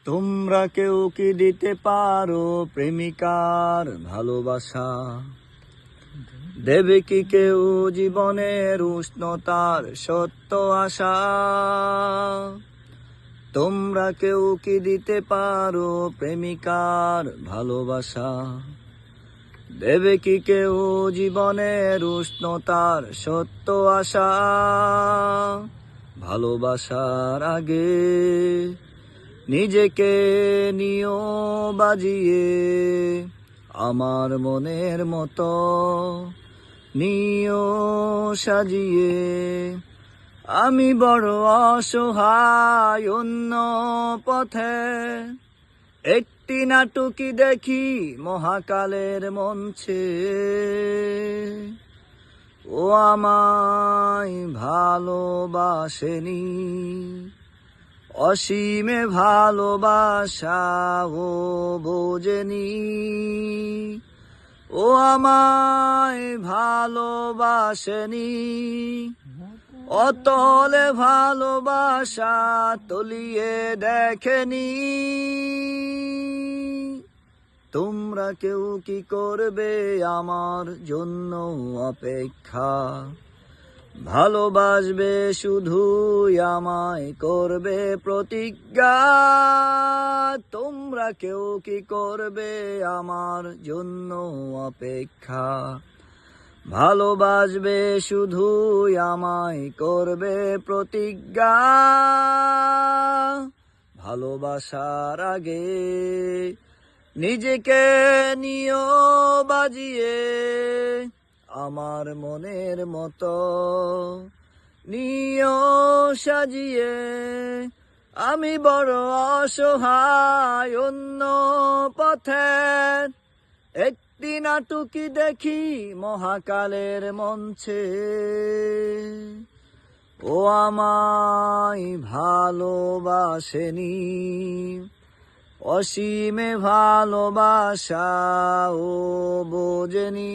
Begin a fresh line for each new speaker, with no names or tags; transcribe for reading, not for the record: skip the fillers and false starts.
তোমরা কেউ কি দিতে পারো প্রেমিকার ভালোবাসা? দেবে কি কেউ জীবনের উষ্ণতার সত্য আশা? তোমরা কেউ কি দিতে পারো প্রেমিকার ভালোবাসা? দেবে কি কেউ জীবনের উষ্ণতার সত্য আশা? ভালোবাসার আগে নিজেকে নিও বাজিয়ে, আমার মনের মতো নিও সাজিয়ে। আমি বড় অসহায় অন্য পথে, একটি নাটকই দেখি মহাকালের মঞ্চে। ও আমায় ভালোবাসেনি, অসীমে ভালোবাসা ও বোঝেনি। ও আমায় ভালোবাসেনি, অতলে ভালোবাসা তলিয়ে দেখেনি। তোমরা কেউ কি করবে আমার জন্য অপেক্ষা? ভালোবাসবে শুধুই আমায় করবে প্রতিজ্ঞা। তোমরা কেউ কি করবে আমার জন্য অপেক্ষা? ভালোবাসবে শুধুই আমায় করবে প্রতিজ্ঞা। ভালোবাসার আগে নিজেকে নিও বাজিয়ে, আমার মনের মতো নিও সাজিয়ে। আমি বড় অসহায় অন্য পথে, একটি নাটকই দেখি মহাকালের মঞ্চে। ও আমায় ভালোবাসেনি, অসীমে ভালোবাসা ও বোঝেনি।